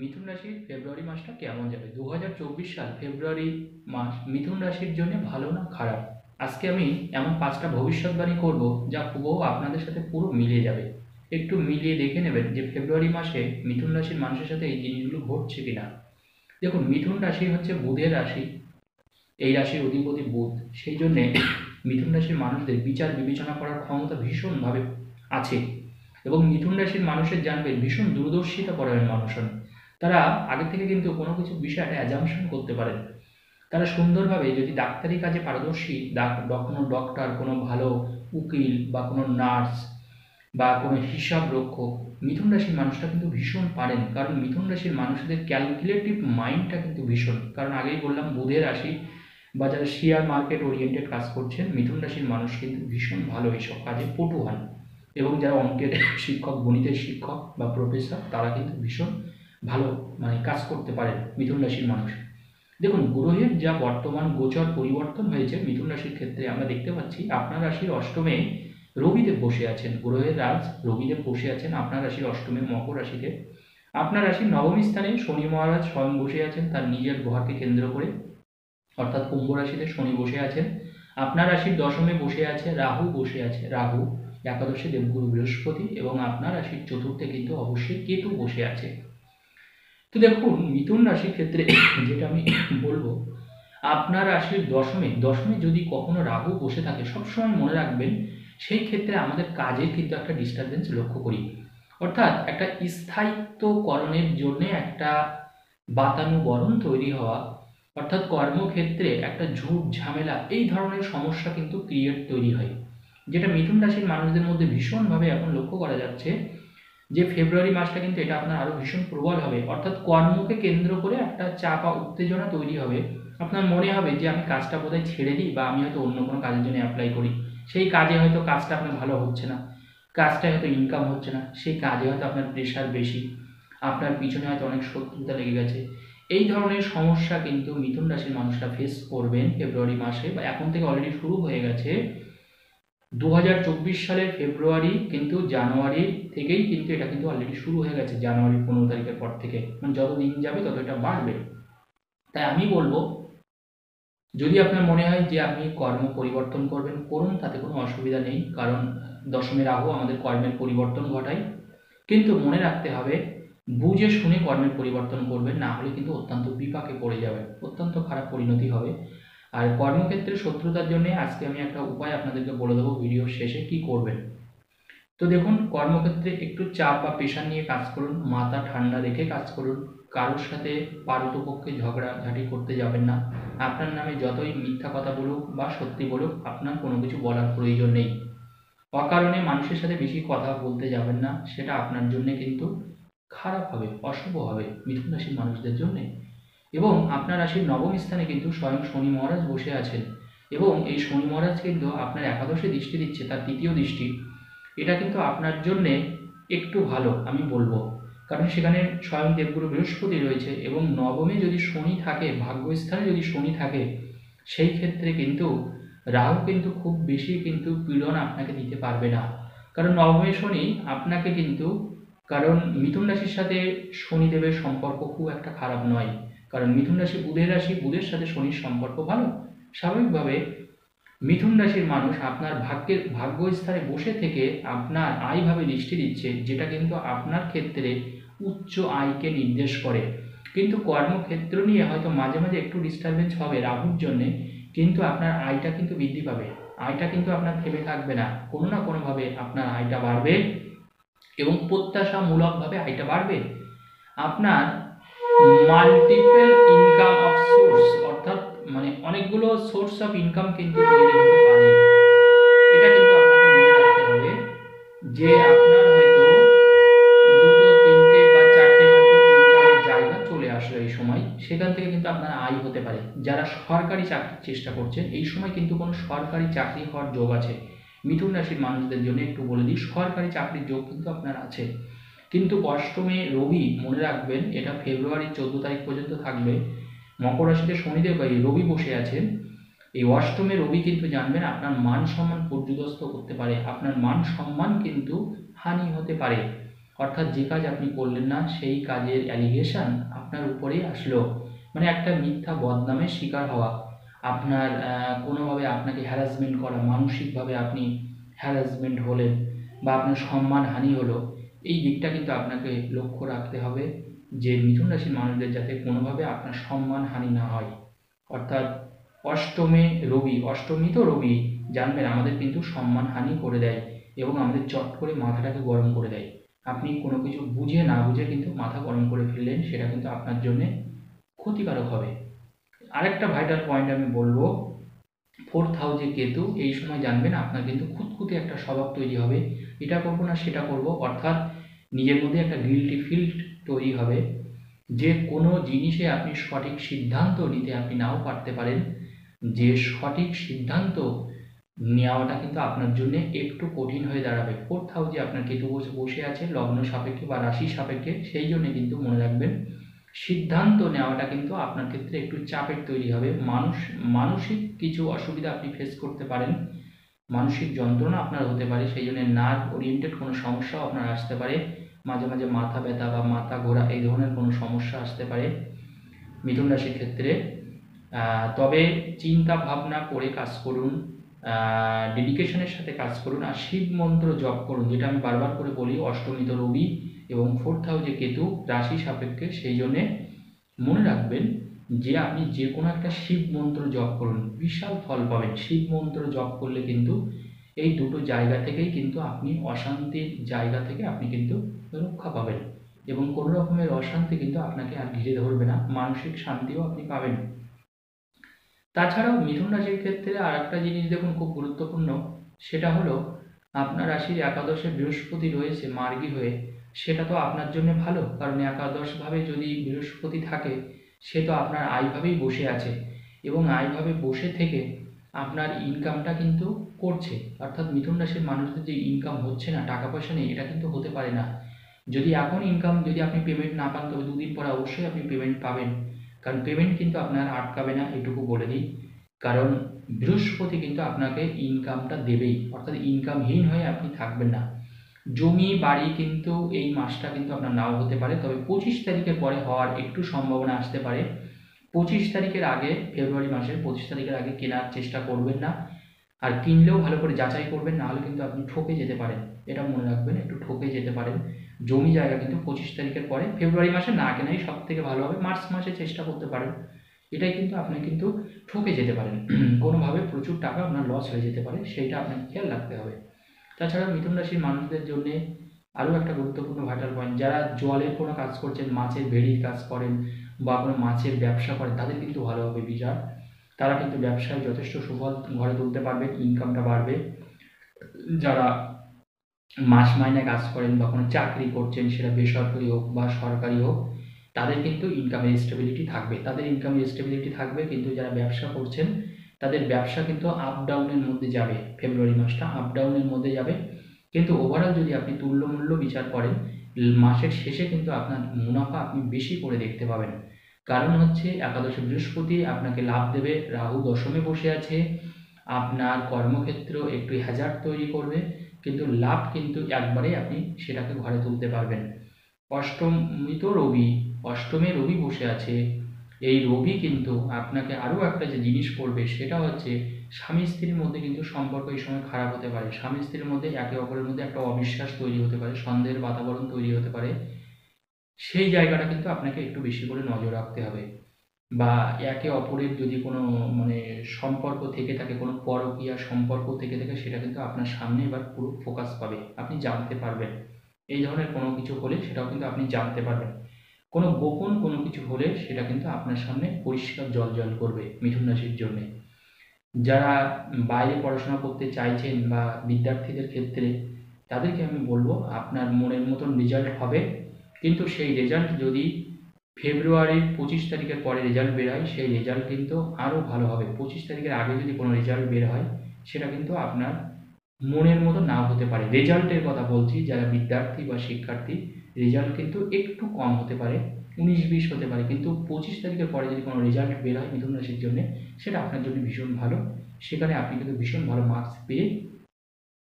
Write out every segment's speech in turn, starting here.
মিথুন রাশির ফেব্রুয়ারি মাসটা কেমন যাবে? ২০২৪ সাল ফেব্রুয়ারি মাস মিথুন রাশির জন্য ভালো না খারাপ? আজকে আমি এমন ৫টা ভবিষ্যৎবাণী করব যা হুবহু আপনাদের সাথে পুরো মিলে যাবে। একটু মিলিয়ে দেখে নেবেন যে ফেব্রুয়ারি মাসে মিথুন রাশির মানুষের সাথে এই জিনিসগুলো ঘটছে কিনা। দেখুন, মিথুন রাশি হচ্ছে বুধের রাশি। এই রাশির অধিপতি বুধ। সেই জন্যে মিথুন রাশির মানুষদের বিচার বিবেচনা করার ক্ষমতা ভীষণভাবে আছে এবং মিথুন রাশির মানুষের জানবেন ভীষণ দূরদর্শিতা পরায়ণ মানুষ হন। তারা আগে থেকে কিন্তু কোনো কিছু বিষয়ে একটা অ্যাজাম্পশন করতে পারেন। তারা সুন্দরভাবে যদি ডাক্তারি কাজে পারদর্শী, কোনো ডক্টর, কোনো ভালো উকিল বা কোনো নার্স বা কোনো হিসাব রক্ষক, মিথুন রাশির মানুষরা কিন্তু ভীষণ পারেন। কারণ মিথুন রাশির মানুষদের ক্যালকুলেটিভ মাইন্ডটা কিন্তু ভীষণ। কারণ আগেই বললাম বুধের রাশি বা যারা শেয়ার মার্কেট ওরিয়েন্টেড কাজ করছেন, মিথুন রাশির মানুষ কিন্তু ভীষণ ভালো এইসব কাজে পটু হন। এবং যারা অঙ্কের শিক্ষক, গণিতের শিক্ষক বা প্রফেসর, তারা কিন্তু ভীষণ ভালো কাজ করতে পারেন মিথুন রাশির মানুষ। দেখুন, গ্রহের যা বর্তমান গোচর পরিবর্তন হয়েছে মিথুন রাশির ক্ষেত্রে আমরা দেখতে পাচ্ছি আপনার রাশির অষ্টমে রবিদেব বসে আছেন। গ্রহের রাজ রবিদেব বসে আছেন আপনার রাশির অষ্টমে মকর রাশিতে। আপনার রাশির নবম স্থানে শনি মহারাজ স্বয়ং বসে আছেন তার নিজের গ্রহকে কেন্দ্র করে, অর্থাৎ কুম্ভ রাশিতে শনি বসে আছেন। আপনার রাশির দশমে বসে আছে রাহু, বসে আছে রাহু একাদশে দেবগুরু বৃহস্পতি, এবং আপনার রাশির চতুর্থে কিন্তু অবশ্যই কেতু বসে আছে। তো দেখুন, মিথুন রাশির ক্ষেত্রে যেটা আমি বলবো, আপনার রাশির দশমে যদি কখনো রাহু বসে থাকে, সবসময় মনে রাখবেন সেই ক্ষেত্রে আমাদের কাজের কিন্তু একটা ডিস্টারবেন্স লক্ষ্য করি। অর্থাৎ একটা স্থায়িত্বকরণের জন্য একটা বাতানুবরণ তৈরি হওয়া, অর্থাৎ কর্মক্ষেত্রে একটা ঝুট ঝামেলা, এই ধরনের সমস্যা কিন্তু তৈরি হয়, যেটা মিথুন রাশির মানুষদের মধ্যে ভীষণভাবে এখন লক্ষ্য করা যাচ্ছে যে ফেব্রুয়ারি মাসটা কিন্তু এটা আপনার আরো ভীষণ প্রবল হবে। অর্থাৎ কর্মকে কেন্দ্র করে একটা চাপ বা উত্তেজনা তৈরি হবে। আপনার মনে হবে যে আমি কাজটা বোধহয় ছেড়ে দিই, বা আমি হয়তো অন্য কোনো কাজের জন্য অ্যাপ্লাই করি। সেই কাজে হয়তো কাজটা আপনার ভালো হচ্ছে না, কাজটা হয়তো ইনকাম হচ্ছে না, সেই কাজে হয়তো আপনার প্রেশার বেশি, আপনার পিছনে হয়তো অনেক শত্রুতা লেগে গেছে। এই ধরনের সমস্যা কিন্তু মিথুন রাশির মানুষরা ফেস করবেন ফেব্রুয়ারি মাসে, বা এখন থেকে অলরেডি শুরু হয়ে গেছে। ২০২৪ সালের ফেব্রুয়ারি কিন্তু জানুয়ারি থেকেই কিন্তু এটা কিন্তু অলরেডি শুরু হয়ে গেছে। জানুয়ারি ১৫ তারিখের পর থেকে, যত দিন যাবে তত এটা বাড়বে। তাই আমি বলবো, যদি আপনার মনে হয় যে আপনি কর্ম পরিবর্তন করবেন, করুন, তাতে কোনো অসুবিধা নেই। কারণ দশমে রাহু আমাদের কর্মের পরিবর্তন ঘটায়। কিন্তু মনে রাখতে হবে, বুঝে শুনে কর্মের পরিবর্তন করবেন, না হলে কিন্তু অত্যন্ত বিপাকে পড়ে যাবেন, অত্যন্ত খারাপ পরিণতি হবে। আর কর্মক্ষেত্রে শত্রুতার জন্য আজকে আমি একটা উপায় আপনাদেরকে বলে দেবো ভিডিওর শেষে কি করবেন। তো দেখুন, কর্মক্ষেত্রে একটু চাপ বা প্রেশার নিয়ে কাজ করুন, মাথা ঠান্ডা রেখে কাজ করুন। কারোর সাথে পারতপক্ষে ঝগড়াঝাটি করতে যাবেন না। আপনার নামে যতই মিথ্যা কথা বলুক বা সত্যি বলুক, আপনার কোনো কিছু বলার প্রয়োজন নেই। অকারণে মানুষের সাথে বেশি কথা বলতে যাবেন না, সেটা আপনার জন্য কিন্তু খারাপ হবে, অশুভ হবে মিথুন রাশির মানুষদের জন্য। এবং আপনার রাশির নবম স্থানে কিন্তু স্বয়ং শনি মহারাজ বসে আছেন, এবং এই শনি মহারাজ কিন্তু আপনার একাদশে দৃষ্টি দিচ্ছে, তার তৃতীয় দৃষ্টি। এটা কিন্তু আপনার জন্যে একটু ভালো আমি বলবো, কারণ সেখানে স্বয়ং দেবগুরু বৃহস্পতি রয়েছে, এবং নবমে যদি শনি থাকে, ভাগ্যস্থানে যদি শনি থাকে, সেই ক্ষেত্রে কিন্তু রাহু কিন্তু খুব বেশি কিন্তু পীড়ন আপনাকে দিতে পারবে না। কারণ নবমে শনি আপনাকে কিন্তু, কারণ মিথুন রাশির সাথে শনিদেবের সম্পর্ক খুব একটা খারাপ নয়। কারণ মিথুন রাশি বুধের রাশি, বুধের সাথে শনির সম্পর্ক ভালো। স্বাভাবিকভাবে মিথুন রাশির মানুষ আপনার ভাগ্যস্থানে বসে থেকে আপনার আয়ভাবে দৃষ্টি দিচ্ছে, যেটা কিন্তু আপনার ক্ষেত্রে উচ্চ আয়কে নির্দেশ করে। কিন্তু কর্মক্ষেত্র নিয়ে হয়তো মাঝে মাঝে একটু ডিস্টারবেন্স হবে রাহুর জন্যে, কিন্তু আপনার আয়টা কিন্তু বৃদ্ধি পাবে। আয়টা কিন্তু আপনার থেমে থাকবে না, কোনো না কোনোভাবে আপনার আয়টা বাড়বে, এবং প্রত্যাশামূলকভাবে আয়টা বাড়বে। আপনার মাল্টিপল ইনকাম অফ সোর্স, অর্থাৎ অনেকগুলো সোর্স অফ ইনকাম কিন্তু তৈরি হতে পারে। এটা কিন্তু আপনাকে মনে রাখতে হবে যে আপনার হয়তো দুটো, তিনটে বা চারটে হয়তো ইনকামের জায়গা চলে আসলো এই সময়, সেখান থেকে কিন্তু আপনার আয় হতে পারে। যারা সরকারি চাকরির চেষ্টা করছেন, এই সময় কিন্তু কোনো সরকারি চাকরি হওয়ার যোগ আছে। মিথুন রাশির মানুষদের জন্য একটু বলে দিই, সরকারি চাকরির যোগ কিন্তু আপনার আছে। কিন্তু অষ্টমে রবি, মনে রাখবেন এটা ফেব্রুয়ারির 14 তারিখ পর্যন্ত থাকবে। মকর রাশিতে শনিদেব রবি বসে আছেন। এই অষ্টমে রবি কিন্তু জানবেন আপনার মান সম্মান পর্যুদস্ত করতে পারে, আপনার মান সম্মান কিন্তু হানি হতে পারে। অর্থাৎ যে কাজ আপনি করলেন না সেই কাজের অ্যালিগেশন আপনার উপরেই আসলো, মানে একটা মিথ্যা বদনামের শিকার হওয়া, আপনার কোনোভাবে আপনাকে হ্যারাসমেন্ট করা, মানসিকভাবে আপনি হ্যারাসমেন্ট হলেন বা আপনার সম্মানহানি হলো, এই দিকটা কিন্তু আপনাকে লক্ষ্য রাখতে হবে যে মিথুন রাশির মানুষদের যাতে কোনোভাবে আপনার সম্মানহানি না হয়। অর্থাৎ অষ্টমী তো রবি জানবেন আমাদের কিন্তু সম্মানহানি করে দেয় এবং আমাদের চট করে মাথাটাকে গরম করে দেয়। আপনি কোনো কিছু বুঝে না বুঝে কিন্তু মাথা গরম করে ফেললেন, সেটা কিন্তু আপনার জন্য ক্ষতিকারক হবে। আরেকটা ভাইটাল পয়েন্ট আমি বলবো, 4th হাউসে কেতু, এই সময় জানবেন আপনার কিন্তু খুঁতখুঁতে একটা স্বভাব তৈরি হবে, এটা করবো না সেটা করব, অর্থাৎ নিজের মধ্যে একটা গিল্টি ফিল্ড তৈরি হবে যে কোনো জিনিসে আপনি সঠিক সিদ্ধান্ত নিতে আপনি নাও পারতে পারেন, যে সঠিক সিদ্ধান্ত নেওয়াটা কিন্তু আপনার জন্য একটু কঠিন হয়ে দাঁড়াবে। 4th হাউসে আপনার কেতু বসে আছে লগ্ন সাপেক্ষে বা রাশি সাপেক্ষে, সেই জন্য কিন্তু মনে রাখবেন সিদ্ধান্ত নেওয়াটা কিন্তু আপনার ক্ষেত্রে একটু চাপের তৈরি হবে। মানসিক কিছু অসুবিধা আপনি ফেস করতে পারেন, মানসিক যন্ত্রণা আপনার হতে পারে, সেই জন্য নার্ভ ওরিয়েন্টেড কোনো সমস্যাও আপনার আসতে পারে, মাঝে মাঝে মাথা ব্যথা বা মাথা ঘোরা এই ধরনের কোনো সমস্যা আসতে পারে মিথুন রাশির ক্ষেত্রে। তবে চিন্তা ভাবনা করে কাজ করুন, ডেডিকেশনের সাথে কাজ করুন, আর শিব মন্ত্র জপ করুন, যেটা আমি বারবার করে বলি অষ্টমীত রবি এবং 4th হাউসে কেতু রাশি সাপেক্ষে, সেই জন্যে মনে রাখবেন যে আপনি যে কোনো একটা শিব মন্ত্র জপ করুন, বিশাল ফল পাবেন। শিব মন্ত্র জপ করলে কিন্তু এই দুটো জায়গা থেকেই কিন্তু আপনি অশান্তির জায়গা থেকে আপনি কিন্তু রক্ষা পাবেন এবং কোনো রকমের অশান্তি কিন্তু আপনাকে আর ঘিরে ধরবে না, মানসিক শান্তিও আপনি পাবেন। তাছাড়াও মিথুন রাশির ক্ষেত্রে আর একটা জিনিস দেখুন খুব গুরুত্বপূর্ণ, সেটা হলো আপনার রাশির একাদশে বৃহস্পতি রয়েছে মার্গী হয়ে, সেটা তো আপনার জন্য ভালো, কারণ একাদশভাবে যদি বৃহস্পতি থাকে সে তো আপনার আয়ভাবেই বসে আছে এবং আয়ভাবে বসে থেকে আপনার ইনকামটা কিন্তু করছে। অর্থাৎ মিথুন রাশির মানুষদের যে ইনকাম হচ্ছে না, টাকা পয়সা নেই, এটা কিন্তু হতে পারে না। যদি এখন ইনকাম যদি আপনি পেমেন্ট না পান, তবে দুদিন পরে অবশ্যই আপনি পেমেন্ট পাবেন, কারণ পেমেন্ট কিন্তু আপনার আটকাবে না, এটুকু বলে দিই। কারণ বৃহস্পতি কিন্তু আপনাকে ইনকামটা দেবেই, অর্থাৎ ইনকামহীন হয়ে আপনি থাকবেন না। জমি বাড়ি কিন্তু এই মাসটা কিন্তু আপনার নাও হতে পারে, তবে 25 তারিখের পরে হওয়ার একটু সম্ভাবনা আসতে পারে। 25 তারিখের আগে, ফেব্রুয়ারি মাসের 25 তারিখের আগে কেনার চেষ্টা করবেন না, আর কিনলেও ভালো করে যাচাই করবেন, নাহলে কিন্তু আপনি ঠকে যেতে পারেন, এটা মনে রাখবেন, একটু ঠকে যেতে পারেন। জমি জায়গা কিন্তু 25 তারিখের পরে, ফেব্রুয়ারি মাসে না কেনাই সব থেকে ভালো হবে, মার্চ মাসে চেষ্টা করতে পারেন, এটাই কিন্তু আপনি কিন্তু ঠকে যেতে পারেন, কোনোভাবে প্রচুর টাকা আপনার লস হয়ে যেতে পারে, সেইটা আপনাকে খেয়াল রাখতে হবে। তাছাড়া মিথুন রাশির মানুষদের জন্য আরও একটা গুরুত্বপূর্ণ ভাইটাল পয়েন্ট, যারা জলের কোনো কাজ করছেন, মাছের ভেড়ির কাজ করেন বা কোনো মাছের ব্যবসা করেন, তাদের কিন্তু ভালো হবে বিচার, তারা কিন্তু ব্যবসায় যথেষ্ট সুফল ঘরে তুলতে পারবে, ইনকামটা বাড়বে। যারা মাস মাইনে কাজ করেন বা কোনো চাকরি করছেন, সেটা বেসরকারি হোক বা সরকারি হোক, তাদের কিন্তু ইনকামের স্টেবিলিটি থাকবে, কিন্তু যারা ব্যবসা করছেন তাদের ব্যবসা কিন্তু আপ ডাউনের মধ্যে যাবে, ফেব্রুয়ারি মাসটা আপ ডাউনের মধ্যে যাবে, কিন্তু ওভারঅল যদি আপনি তুল্যমূল্য বিচার করেন, মাসের শেষে কিন্তু আপনার মুনাফা আপনি বেশি করে দেখতে পাবেন। কারণ হচ্ছে একাদশে বৃহস্পতি আপনাকে লাভ দেবে, রাহু দশমে বসে আছে, আপনার কর্মক্ষেত্র একটু হ্যাজার্ড তৈরি করবে, কিন্তু লাভ কিন্তু একবারে আপনি সেটাকে ঘরে তুলতে পারবেন। অষ্টমে রবি বসে আছে, এই রবি কিন্তু আপনাকে আরও একটা যে জিনিস করবে, সেটা হচ্ছে স্বামী স্ত্রীর মধ্যে কিন্তু সম্পর্ক এই সময় খারাপ হতে পারে, স্বামী স্ত্রীর মধ্যে একে অপরের মধ্যে একটা অবিশ্বাস তৈরি হতে পারে, সন্দেহের বাতাবরণ তৈরি হতে পারে, সেই জায়গাটা কিন্তু আপনাকে একটু বেশি করে নজর রাখতে হবে। বা একে অপরের যদি কোনো মানে সম্পর্ক থেকে থাকে, কোনো পরকীয়া সম্পর্ক থেকে থাকে, সেটা কিন্তু আপনার সামনে এবার পুরো ফোকাস পাবে, আপনি জানতে পারবেন। এই ধরনের কোনো কিছু হলে সেটাও কিন্তু আপনি জানতে পারবেন, কোনো গোপন কোনো কিছু হলে সেটা কিন্তু আপনার সামনে পরিষ্কার জল করবে মিথুন রাশির জন্যে। যারা বাইরে পড়াশোনা করতে চাইছেন বা বিদ্যার্থীদের ক্ষেত্রে, তাদেরকে আমি বলবো আপনার মনের মতন রেজাল্ট হবে, কিন্তু সেই রেজাল্ট যদি ফেব্রুয়ারির 25 তারিখের পরে রেজাল্ট বের হয়, সেই রেজাল্ট কিন্তু আরও ভালো হবে। 25 তারিখের আগে যদি কোনো রেজাল্ট বের হয়, সেটা কিন্তু আপনার মনের মতো নাও হতে পারে। রেজাল্টের কথা বলছি, যারা বিদ্যার্থী বা শিক্ষার্থী, রেজাল্ট কিন্তু একটু কম হতে পারে, 19-20 হতে পারে, কিন্তু 25 তারিখের পরে যদি কোনো রেজাল্ট বের হয় মিথুন রাশির জন্য, সেটা আপনার জন্য ভীষণ ভালো, সেখানে আপনি কিন্তু ভীষণ ভালো মার্কস পেয়ে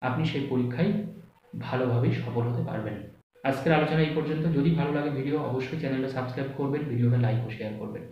আপনি সেই পরীক্ষায় ভালোভাবেই সফল হতে পারবেন। আজকের আলোচনা এই পর্যন্ত। যদি ভালো লাগে ভিডিও, অবশ্যই চ্যানেলটা সাবস্ক্রাইব করবেন, ভিডিওটা লাইক ও শেয়ার করবেন।